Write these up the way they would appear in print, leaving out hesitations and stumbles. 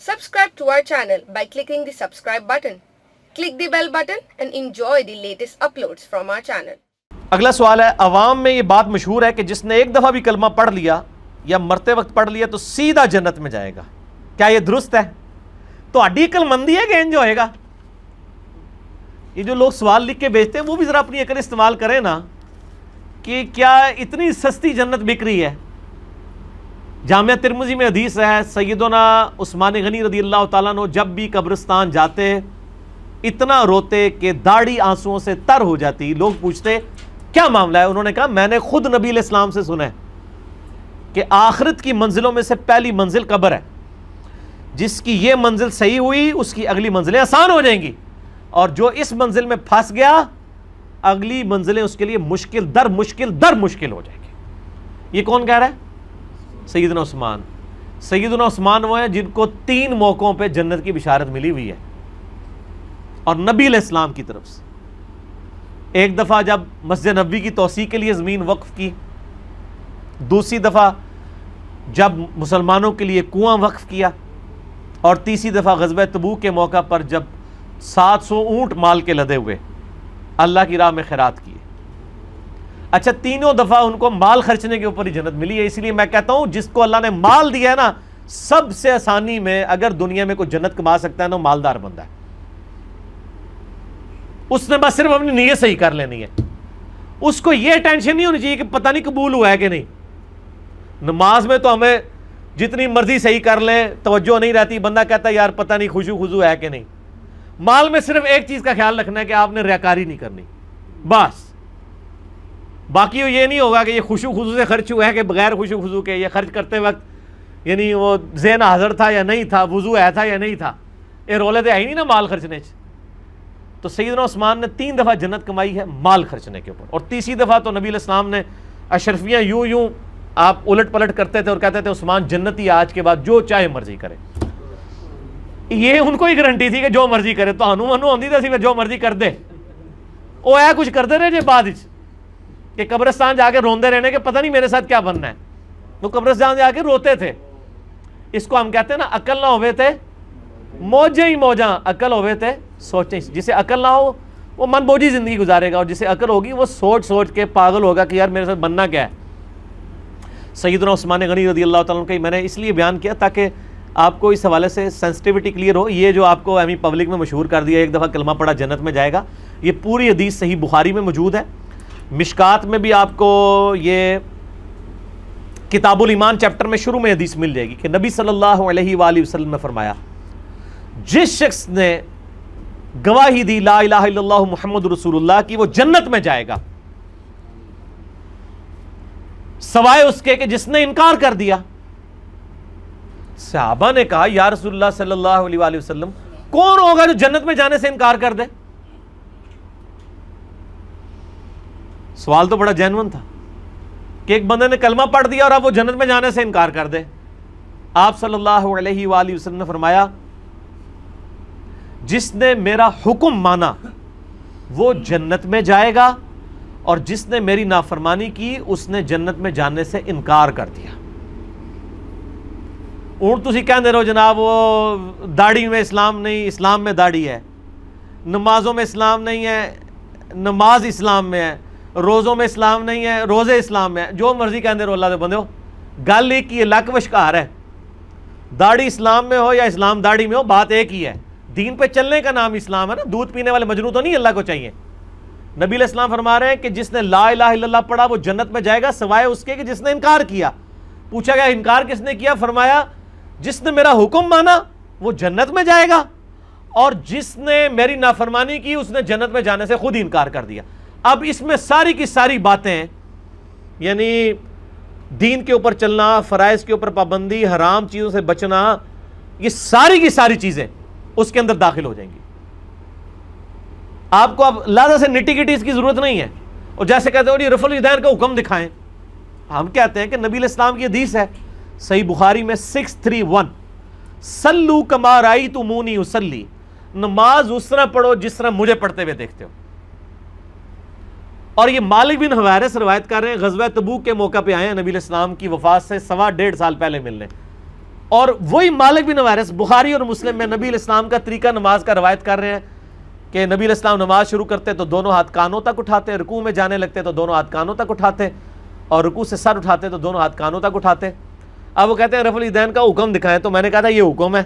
Subscribe to our channel by clicking the subscribe button. Click the bell button and enjoy the latest uploads from our channel. اگلا سوال ہے، عوام میں یہ بات مشہور ہے کہ جس نے ایک دفعہ بھی کلمہ پڑھ لیا یا مرتے وقت پڑھ لیا تو سیدھا جنت میں جائے گا. کیا یہ درست ہے؟ تو اڈی عقل مندی ہے کہ انج ہوئے گا؟ یہ جو لوگ سوال لکھ کے بھیجتے ہیں وہ بھی ذرا اپنی عقل استعمال کریں نا، کہ کیا اتنی سستی جنت بک رہی ہے؟ جامعہ ترمذی میں حدیث ہے، سیدنا عثمان غنی رضی اللہ تعالیٰ عنہ جب بھی قبرستان جاتے اتنا روتے کہ داڑھی آنسوؤں سے تر ہو جاتی. لوگ پوچھتے کیا معاملہ ہے؟ انہوں نے کہا میں نے خود نبی علیہ السلام سے سنا ہے کہ آخرت کی منزلوں میں سے پہلی منزل قبر ہے. جس کی یہ منزل صحیح ہوئی اس کی اگلی منزلیں آسان ہو جائیں گی، اور جو اس منزل میں پھنس گیا اگلی منزلیں اس کے لیے مشکل در مشکل ہو جائیں گی. یہ کون کہہ رہا ہے؟ سیدنا عثمان. سیدنا عثمان وہ ہیں جن کو 3 موقعوں پہ جنت کی بشارت ملی ہوئی ہے، اور نبی علیہ السلام کی طرف سے. ایک دفعہ جب مسجد نبوی کی توسیع کے لیے زمین وقف کی، دوسری دفعہ جب مسلمانوں کے لیے کنواں وقف کیا، اور تیسری دفعہ غزوہ تبوک کے موقع پر جب 700 اونٹ مال کے لدے ہوئے اللہ کی راہ میں خیرات کیے. اچھا، تینوں دفعہ ان کو مال خرچنے کے اوپر ہی جنت ملی ہے. اس لیے میں کہتا ہوں جس کو اللہ نے مال دیا ہے نا، سب سے آسانی میں اگر دنیا میں کوئی جنت کما سکتا ہے نا، مالدار بندہ ہے. اس نے بس صرف اپنی نیت صحیح کر لینی ہے. اس کو یہ ٹینشن نہیں ہونی چاہیے کہ پتہ نہیں قبول ہوا ہے کہ نہیں. نماز میں تو ہمیں جتنی مرضی صحیح کر لیں توجہ نہیں رہتی، بندہ کہتا ہے یار پتہ نہیں خشوع خضوع ہے کہ نہیں. مال میں صرف ایک چیز کا خیال رکھنا ہے کہ آپ نے ریاکاری نہیں کرنی بس. باقی یہ نہیں ہوگا کہ یہ خشوع خضوع سے خرچ ہوا ہے کہ بغیر خشوع خضوع کے یہ خرچ کرتے وقت یعنی وہ ذہن حاضر تھا یا نہیں تھا، وضو ہے تھا یا نہیں تھا. یہ رولے تو ہے ہی نہیں نا مال خرچنے سے. تو سیدنا عثمان نے 3 دفعہ جنت کمائی ہے مال خرچنے کے اوپر، اور تیسری دفعہ تو نبی علیہ السلام نے اشرفیاں یوں آپ الٹ پلٹ کرتے تھے اور کہتے تھے عثمان جنتی آج کے بعد جو چاہے مرضی کرے. یہ ان کو ہی گارنٹی تھی کہ جو مرضی کرے. تو انو آندی تھی جو مرضی کر دے، وہ ہے کچھ کرتے رہے جے بعد کہ قبرستان جا کے روندے رہنے کہ پتہ نہیں میرے ساتھ کیا بننا ہے. وہ قبرستان جا کے روتے تھے. اس کو ہم کہتے ہیں نا، عقل نہ ہوئے تھے موجیں ہی موجاں، عقل ہوئے تھے سوچیں. جسے عقل نہ ہو وہ من بوجھی زندگی گزارے گا، اور جسے عقل ہوگی وہ سوچ کے پاگل ہوگا کہ یار میرے ساتھ بننا کیا ہے. سیدنا عثمان غنی رضی اللہ تعالیٰ عنہ میں نے اس لیے بیان کیا تاکہ آپ کو اس حوالے سے سینسٹیوٹی کلیئر ہو. یہ جو آپ کو ایمی پبلک میں مشہور کر دیا ایک دفعہ کلمہ پڑھا جنت میں جائے گا، یہ پوری حدیث صحیح بخاری میں موجود ہے. مشکات میں بھی آپ کو یہ کتاب الایمان چیپٹر میں شروع میں حدیث مل جائے گی کہ نبی صلی اللہ علیہ وآلہ وسلم نے فرمایا جس شخص نے گواہی دی لا الہ الا اللہ محمد رسول اللہ کی وہ جنت میں جائے گا، سوائے اس کے کہ جس نے انکار کر دیا. صحابہ نے کہا یا رسول اللہ صلی اللہ علیہ وآلہ وسلم کون ہوگا جو جنت میں جانے سے انکار کر دے؟ سوال تو بڑا جینون تھا کہ ایک بندے نے کلمہ پڑھ دیا اور اب وہ جنت میں جانے سے انکار کر دے. آپ صلی اللہ علیہ وآلہ وسلم نے فرمایا جس نے میرا حکم مانا وہ جنت میں جائے گا، اور جس نے میری نافرمانی کی اس نے جنت میں جانے سے انکار کر دیا. اور تسی کہندے رہو جناب وہ داڑھی میں اسلام نہیں، اسلام میں داڑھی ہے. نمازوں میں اسلام نہیں ہے، نماز اسلام میں ہے. روزوں میں اسلام نہیں ہے، روزے اسلام میں ہے. جو مرضی کہندے رہو اللہ دے بندے ہو، گل ایک ہی ہے، لک وشکار ہے. داڑھی اسلام میں ہو یا اسلام داڑھی میں ہو، بات ایک ہی ہے. دین پہ چلنے کا نام اسلام ہے نا. دودھ پینے والے مجنوں تو نہیں اللہ کو چاہیے. نبی علیہ السلام فرما رہے ہیں کہ جس نے لا الہ الا اللہ پڑھا وہ جنت میں جائے گا، سوائے اس کے کہ جس نے انکار کیا. پوچھا گیا انکار کس نے کیا؟ فرمایا جس نے میرا حکم مانا وہ جنت میں جائے گا، اور جس نے میری نافرمانی کی اس نے جنت میں جانے سے خود ہی انکار کر دیا. اب اس میں ساری کی ساری باتیں یعنی دین کے اوپر چلنا، فرائض کے اوپر پابندی، حرام چیزوں سے بچنا، یہ ساری کی ساری چیزیں اس کے اندر داخل ہو جائیں گی. آپ کو اب لہذا سے نٹی گٹی اس کی ضرورت نہیں ہے. اور جیسے کہتے ہیں رفع الیدین کا حکم دکھائیں، ہم کہتے ہیں کہ نبی علیہ السلام کی حدیث ہے صحیح بخاری میں 631 صلو کما رأیتمونی اصلی، نماز اس طرح پڑھو جس طرح مجھے پڑھتے ہوئے دیکھتے ہو. اور یہ مالک بن حویرث روایت کر رہے ہیں، غزوہ تبوک کے موقع پہ آئے ہیں نبی علیہ السلام کی وفات سے 1.25 سال پہلے ملنے. اور وہی مالک بن حویرث بخاری اور مسلم میں نبی علیہ السلام کا طریقہ نماز کا روایت کر رہے ہیں کہ نبی علیہ السلام نماز شروع کرتے تو دونوں ہاتھ کانوں تک اٹھاتے، رکوع میں جانے لگتے تو دونوں ہاتھ کانوں تک اٹھاتے، اور رکوع سے سر اٹھاتے تو دونوں ہاتھ کانوں تک اٹھاتے۔ اب وہ کہتے ہیں رفع الیدین کا حکم دکھائیں، تو میں نے کہا تھا یہ حکم ہے۔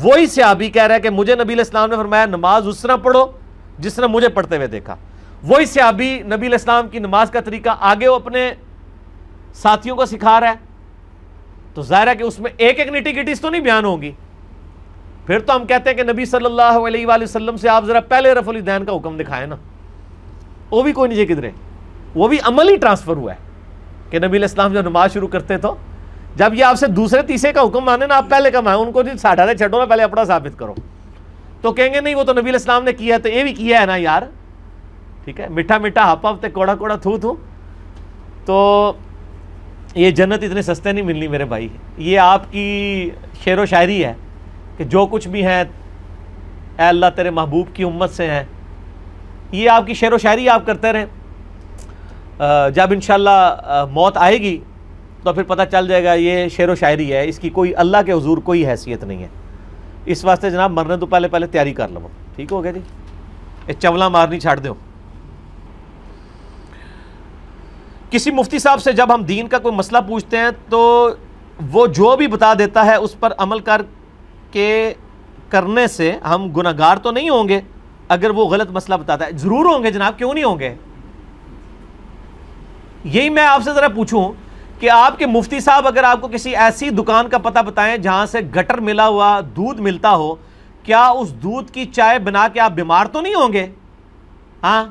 وہی صحابی کہہ رہا ہے کہ مجھے نبی علیہ السلام نے فرمایا نماز اس طرح پڑھو جس طرح مجھے پڑھتے ہوئے دیکھا۔ وہی صحابی نبی علیہ السلام کی نماز کا طریقہ آگے وہ اپنے ساتھیوں کو سکھا رہا ہے، تو ظاہر ہے کہ اس میں ایک ایک نٹی گٹیز تو نہیں بیان ہوں گی۔ پھر تو ہم کہتے ہیں کہ نبی صلی اللہ علیہ وآلہ وسلم سے آپ ذرا پہلے رفع الیدین کا حکم دکھائیں نا، وہ بھی کوئی نہیں کدھر ہے، وہ بھی عملی ٹرانسفر ہوا ہے کہ نبی علیہ السلام جب نماز شروع کرتے تو جب یہ آپ سے دوسرے تیسرے کا حکم مانے نا، آپ پہلے کا مانیں، ان کو ساٹھا سے چھڑو نا، پہلے اپنا ثابت کرو، تو کہیں گے نہیں وہ تو نبی علیہ السلام نے کیا ہے تو یہ بھی کیا ہے نا یار، ٹھیک ہے، میٹھا میٹھا ہپ ہپ تے کوڑا کوڑا تھو تھو، تو یہ جنت اتنے سستے نہیں ملنی میرے بھائی۔ یہ آپ کی شعر و شاعری ہے کہ جو کچھ بھی ہے اے اللہ تیرے محبوب کی امت سے ہیں، یہ آپ کی شعر و شاعری آپ کرتے رہیں، جب انشاءاللہ موت آئے گی تو پھر پتہ چل جائے گا یہ شعر و شاعری ہے، اس کی کوئی اللہ کے حضور کوئی حیثیت نہیں ہے۔ اس واسطے جناب مرنے تو پہلے تیاری کر لو، ٹھیک ہو گیا جی، یہ چولا مارنی چھاڑ دو۔ کسی مفتی صاحب سے جب ہم دین کا کوئی مسئلہ پوچھتے ہیں تو وہ جو بھی بتا دیتا ہے اس پر عمل کرنے سے ہم گناہگار تو نہیں ہوں گے اگر وہ غلط مسئلہ بتاتا ہے؟ ضرور ہوں گے جناب، کیوں نہیں ہوں گے؟ یہی میں آپ سے ذرا پوچھوں کہ آپ کے مفتی صاحب اگر آپ کو کسی ایسی دکان کا پتہ بتائیں جہاں سے گٹر ملا ہوا دودھ ملتا ہو، کیا اس دودھ کی چائے بنا کے آپ بیمار تو نہیں ہوں گے؟ ہاں،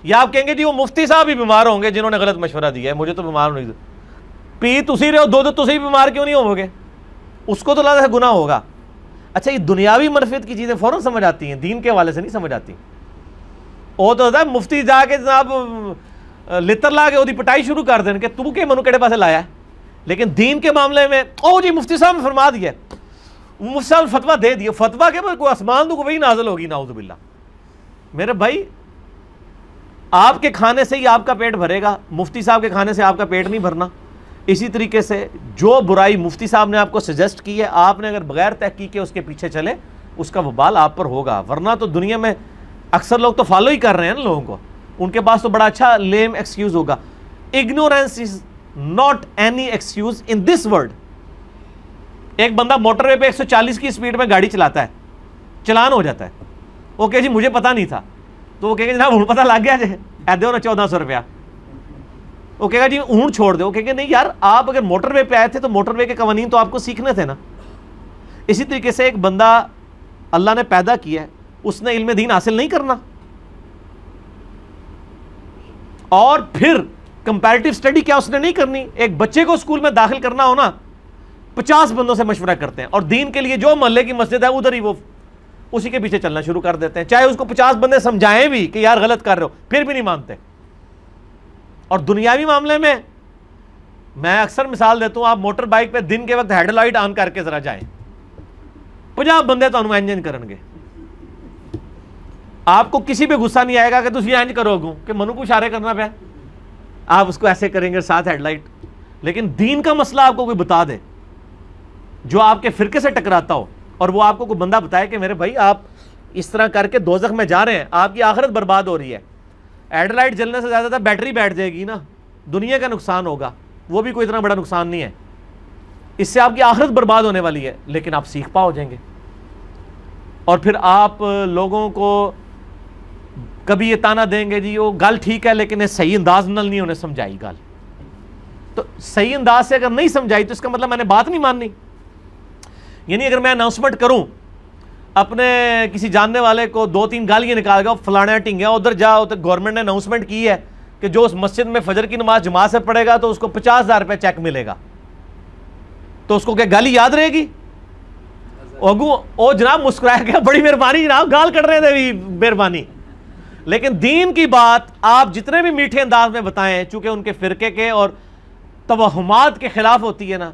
یا آپ کہیں گے جی وہ مفتی صاحب بھی بیمار ہوں گے جنہوں نے غلط مشورہ دیا ہے، مجھے تو بیمار نہیں دیا، پی تسی رہے ہو دودھ تسی بھی بیمار کیوں نہیں ہو گے؟ اس کو تو اللہ سے گناہ ہوگا۔ اچھا، یہ دنیاوی منفعت کی چیزیں فوراً سمجھ آتی ہیں، دین کے حوالے سے نہیں سمجھ آتی۔ وہ تو ہوتا ہے مفتی جا کے جناب لتر لا کے وہ پٹائی شروع کر دیں کہ تو کہ منو کہڑے پاسے لایا ہے، لیکن دین کے معاملے میں او جی مفتی صاحب نے فرما دیا، مفتی صاحب نے فتویٰ دے دیا، فتویٰ کے بعد کوئی آسمان تو وہی نازل ہوگی، نعوذ باللہ۔ میرے بھائی آپ کے کھانے سے ہی آپ کا پیٹ بھرے گا، مفتی صاحب کے کھانے سے آپ کا پیٹ نہیں بھرنا۔ اسی طریقے سے جو برائی مفتی صاحب نے آپ کو سجیسٹ کی ہے، آپ نے اگر بغیر تحقیق کے اس کے پیچھے چلے، اس کا وبال آپ پر ہوگا، ورنہ تو دنیا میں اکثر لوگ تو فالو ہی کر رہے ہیں نا لوگوں کو، ان کے پاس تو بڑا اچھا لیم ایکسکیوز ہوگا۔ Ignorance is not any excuse in this world. ایک بندہ موٹر وے پہ 140 کی سپیڈ میں گاڑی چلاتا ہے، چلان ہو جاتا ہے، وہ کہ جی مجھے پتہ نہیں تھا، تو وہ کہے گا جناب ہوں پتہ لگ گیا جی ایدے ہونا 1400 روپیہ، وہ کہے گا جی اون چھوڑ دے، وہ کہے گا نہیں یار آپ اگر موٹر وے پہ آئے تھے تو موٹر وے کے قوانین تو آپ کو سیکھنے تھے نا۔ اسی طریقے سے ایک بندہ اللہ نے پیدا کیا ہے، اس نے علم دین حاصل نہیں کرنا، اور پھر کمپیریٹیو سٹڈی کیا اس نے نہیں کرنی؟ ایک بچے کو اسکول میں داخل کرنا ہونا 50 بندوں سے مشورہ کرتے ہیں، اور دین کے لیے جو محلے کی مسجد ہے ادھر ہی وہ اسی کے پیچھے چلنا شروع کر دیتے ہیں، چاہے اس کو 50 بندے سمجھائیں بھی کہ یار غلط کر رہے ہو، پھر بھی نہیں مانتے۔ اور دنیاوی معاملے میں میں اکثر مثال دیتا ہوں، آپ موٹر بائک پہ دن کے وقت ہیڈ لائٹ آن کر کے ذرا جائیں، 50 بندے تو انجن کرن گے، آپ کو کسی پہ غصہ نہیں آئے گا کہ تسی انج کرو گو کہ منو کو اشارے کرنا پہ، آپ اس کو ایسے کریں گے ساتھ ہیڈ لائٹ۔ لیکن دین کا مسئلہ آپ کو کوئی بتا دے جو آپ کے فرقے سے ٹکراتا ہو، اور وہ آپ کو کوئی بندہ بتائے کہ میرے بھائی آپ اس طرح کر کے دوزخ میں جا رہے ہیں، آپ کی آخرت برباد ہو رہی ہے، ہیڈ لائٹ جلنے سے زیادہ بیٹری بیٹھ جائے گی نا، دنیا کا نقصان ہوگا، وہ بھی کوئی اتنا بڑا نقصان نہیں ہے، اس سے آپ کی آخرت برباد ہونے والی ہے، لیکن آپ سیکھ پا ہو جائیں گے۔ اور پھر آپ لوگوں کو کبھی یہ تانا دیں گے جی وہ گل ٹھیک ہے لیکن صحیح انداز نال نہیں انہیں سمجھائی گل، تو صحیح انداز سے اگر نہیں سمجھائی تو اس کا مطلب میں نے بات نہیں ماننی۔ یعنی اگر میں اناؤنسمنٹ کروں اپنے کسی جاننے والے کو 2-3 گالیاں نکال گا فلانا ٹنگیا ادھر جاؤ، تو گورنمنٹ نے اناؤنسمنٹ کی ہے کہ جو اس مسجد میں فجر کی نماز جماعت سے پڑھے گا تو اس کو 50,000 روپے چیک ملے گا، تو اس کو کیا گالی یاد رہے گی؟ او جناب مسکرایا گیا بڑی مہربانی جناب، گال کٹ رہے تھے بھی مہربانی، لیکن دین کی بات آپ جتنے بھی میٹھے انداز میں بتائیں، چونکہ ان کے فرقے کے اور توہمات کے خلاف ہوتی ہے نا،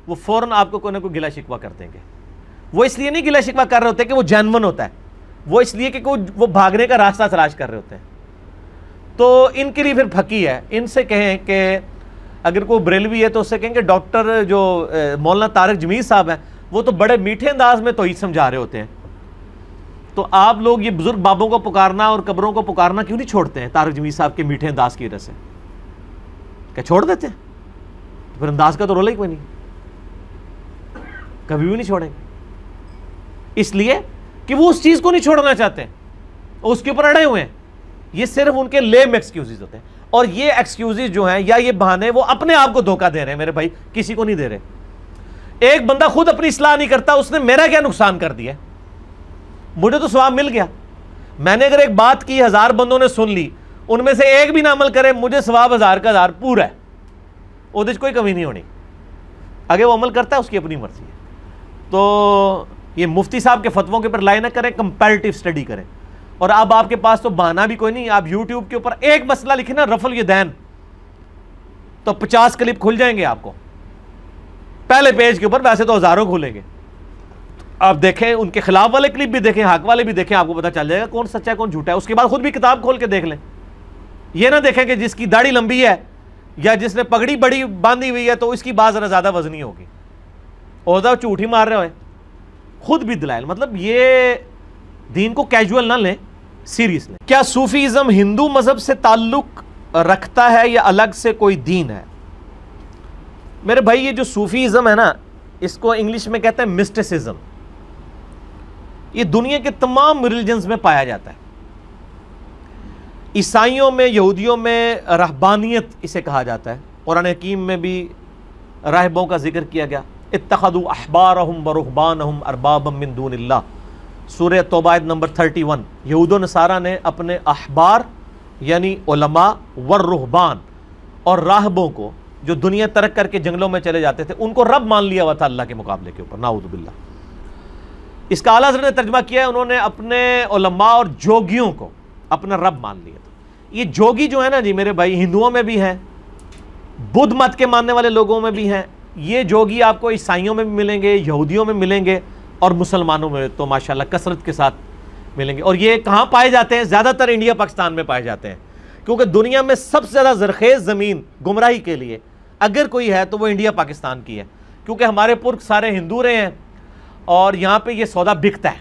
وہ فوراً آپ کو کوئی نہ کوئی گلہ شکوہ کر دیں گے۔ وہ اس لیے نہیں گلہ شکوہ کر رہے ہوتے کہ وہ جینون ہوتا ہے، وہ اس لیے کہ وہ بھاگنے کا راستہ تلاش کر رہے ہوتے ہیں۔ تو ان کے لیے پھر پھکی ہے، ان سے کہیں کہ اگر کوئی بریلوی ہے تو اس سے کہیں کہ ڈاکٹر جو مولانا طارق جمیل صاحب ہیں وہ تو بڑے میٹھے انداز میں توحید سمجھا رہے ہوتے ہیں، تو آپ لوگ یہ بزرگ بابوں کو پکارنا اور قبروں کو پکارنا کیوں نہیں چھوڑتے ہیں طارق جمیل صاحب کے میٹھے انداز کی وجہ سے؟ کیا چھوڑ دیتے ہیں؟ پھر انداز کا تو رولا ہی کوئی نہیں، کبھی بھی نہیں چھوڑیں گے، اس لیے کہ وہ اس چیز کو نہیں چھوڑنا چاہتے ہیں، اس کے اوپر اڑے ہوئے ہیں۔ یہ صرف ان کے لیم ایکسکیوزز ہوتے ہیں، اور یہ ایکسکیوزز جو ہیں یا یہ بہانے وہ اپنے آپ کو دھوکہ دے رہے ہیں میرے بھائی، کسی کو نہیں دے رہے۔ ایک بندہ خود اپنی اصلاح نہیں کرتا، اس نے میرا کیا نقصان کر دیا؟ مجھے تو ثواب مل گیا۔ میں نے اگر ایک بات کی 1000 بندوں نے سن لی، ان میں سے ایک بھی نہ عمل کرے، مجھے ثواب 1000 کا 1000 پورا ہے، وہ کوئی کمی نہیں ہونی۔ اگر وہ عمل کرتا ہے اس کی اپنی مرضی ہے۔ تو یہ مفتی صاحب کے فتووں کے اوپر لائے نہ کریں، کمپیریٹیو اسٹڈی کریں۔ اور اب آپ کے پاس تو بہانہ بھی کوئی نہیں، آپ یوٹیوب کے اوپر ایک مسئلہ لکھیں نا، رفع الیدین، تو 50 کلپ کھل جائیں گے آپ کو پہلے پیج کے اوپر، ویسے تو ہزاروں کھولیں گے۔ آپ دیکھیں ان کے خلاف والے کلپ بھی دیکھیں، حق والے بھی دیکھیں، آپ کو پتہ چل جائے گا کون سچا ہے کون جھوٹا ہے۔ اس کے بعد خود بھی کتاب کھول کے دیکھ لیں، یہ نہ دیکھیں کہ جس کی داڑھی لمبی ہے یا جس نے پگڑی بڑی باندھی ہوئی ہے تو اس کی بات ذرا زیادہ وزنی ہوگی، اور جھوٹ ہی مار رہے ہوئے۔ خود بھی دلائل، مطلب یہ دین کو کیجول نہ لیں، سیریس لیں۔ کیا صوفیزم ہندو مذہب سے تعلق رکھتا ہے یا الگ سے کوئی دین ہے؟ میرے بھائی یہ جو صوفیزم ہے نا، اس کو انگلش میں کہتے ہیں مسٹسزم، یہ دنیا کے تمام ریلیجنز میں پایا جاتا ہے۔ عیسائیوں میں، یہودیوں میں رہبانیت اسے کہا جاتا ہے، قرآن حکیم میں بھی راہبوں کا ذکر کیا گیا، اتخذوا احبارہم ورہبانہم اربابا من دون اللہ، سورہ توبہ آیت نمبر 31۔ یہود و نصارہ نے اپنے احبار یعنی علماء والرہبان اور راہبوں کو جو دنیا ترک کر کے جنگلوں میں چلے جاتے تھے، ان کو رب مان لیا ہوا تھا اللہ کے مقابلے کے اوپر، نعوذ باللہ۔ اس کا اعلیٰ حضرت نے ترجمہ کیا ہے، انہوں نے اپنے علماء اور جوگیوں کو اپنا رب مان لیا تھا۔ یہ جوگی جو ہے نا جی میرے بھائی، ہندوؤں میں بھی ہیں، بدھ مت کے ماننے والے لوگوں میں بھی ہیں، یہ جوگی آپ کو عیسائیوں میں بھی ملیں گے، یہودیوں میں ملیں گے، اور مسلمانوں میں تو ماشاءاللہ کثرت کے ساتھ ملیں گے۔ اور یہ کہاں پائے جاتے ہیں؟ زیادہ تر انڈیا پاکستان میں پائے جاتے ہیں، کیونکہ دنیا میں سب سے زیادہ زرخیز زمین گمراہی کے لیے اگر کوئی ہے تو وہ انڈیا پاکستان کی ہے، کیونکہ ہمارے پرک سارے ہندو رہے ہیں اور یہاں پہ یہ سودا بکتا ہے،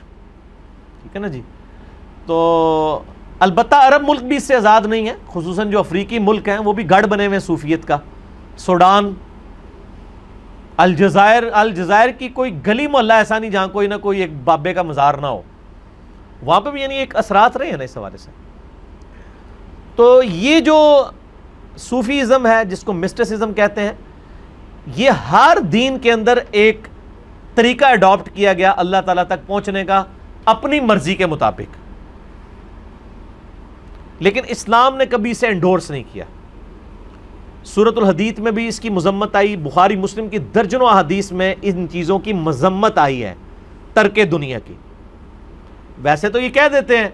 ٹھیک ہے نا جی۔ تو البتہ عرب ملک بھی اس سے آزاد نہیں ہے، خصوصاً جو افریقی ملک ہیں وہ بھی گڑھ بنے ہوئے ہیں صوفیت کا۔ سوڈان، الجزائر کی کوئی گلی محلہ ایسا نہیں جہاں کوئی نہ کوئی ایک بابے کا مزار نہ ہو، وہاں پہ بھی یعنی ایک اثرات رہے ہیں نا اس حوالے سے۔ تو یہ جو صوفیزم ہے جس کو مسٹسزم کہتے ہیں، یہ ہر دین کے اندر ایک طریقہ اڈاپٹ کیا گیا اللہ تعالیٰ تک پہنچنے کا اپنی مرضی کے مطابق، لیکن اسلام نے کبھی اسے انڈورس نہیں کیا۔ سورۃ الحدید میں بھی اس کی مذمت آئی، بخاری مسلم کی درجنوں احادیث میں ان چیزوں کی مذمت آئی ہے، ترک دنیا کی۔ ویسے تو یہ کہہ دیتے ہیں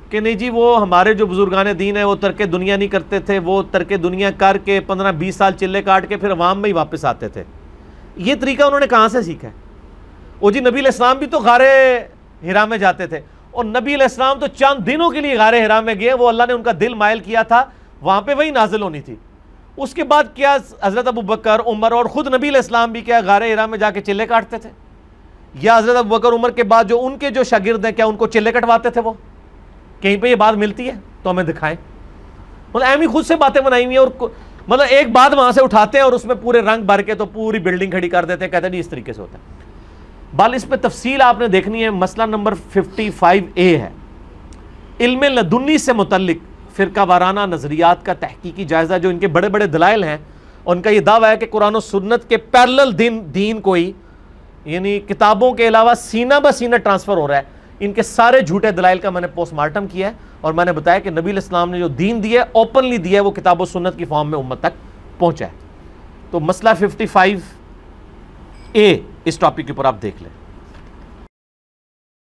کہ نہیں جی وہ ہمارے جو بزرگان دین ہیں وہ ترک دنیا نہیں کرتے تھے، وہ ترک دنیا کر کے 15-20 سال چلے کاٹ کے پھر عوام میں ہی واپس آتے تھے۔ یہ طریقہ انہوں نے کہاں سے سیکھا ہے؟ وہ جی نبی علیہ السلام بھی تو غار حرا میں جاتے تھے، اور نبی علیہ السلام تو چند دنوں کے لیے غار حرا میں گئے، وہ اللہ نے ان کا دل مائل کیا تھا، وہاں پہ وہی نازل ہونی تھی۔ اس کے بعد کیا حضرت ابو بکر، عمر اور خود نبی علیہ السلام بھی کیا غار حرا میں جا کے چلے کاٹتے تھے؟ یا حضرت ابو بکر عمر کے بعد جو ان کے جو شاگرد ہیں کیا ان کو چلے کٹواتے تھے؟ وہ کہیں پہ یہ بات ملتی ہے تو ہمیں دکھائیں۔ مطلب ایم ہی خود سے باتیں بنائی ہوئی ہیں، اور مطلب ایک بات وہاں سے اٹھاتے ہیں اور اس میں پورے رنگ بھر کے تو پوری بلڈنگ کھڑی کر دیتے ہیں، کہتے ہیں جی اس طریقے سے ہوتا ہے۔ بال اس پہ تفصیل آپ نے دیکھنی ہے، مسئلہ نمبر 55A ہے، علم لدنی سے متعلق فرقہ وارانہ نظریات کا تحقیقی جائزہ، جو ان کے بڑے بڑے دلائل ہیں، اور ان کا یہ دعویٰ ہے کہ قرآن و سنت کے پیرلل دین کوئی یعنی کتابوں کے علاوہ سینہ بہ سینہ ٹرانسفر ہو رہا ہے۔ ان کے سارے جھوٹے دلائل کا میں نے پوسٹ مارٹم کیا ہے، اور میں نے بتایا کہ نبی علیہ السلام نے جو دین دیا ہے اوپنلی دیا ہے، وہ کتاب و سنت کی فارم میں امت تک پہنچا ہے۔ تو مسئلہ 55A اس ٹاپک کے اوپر آپ دیکھ لیں۔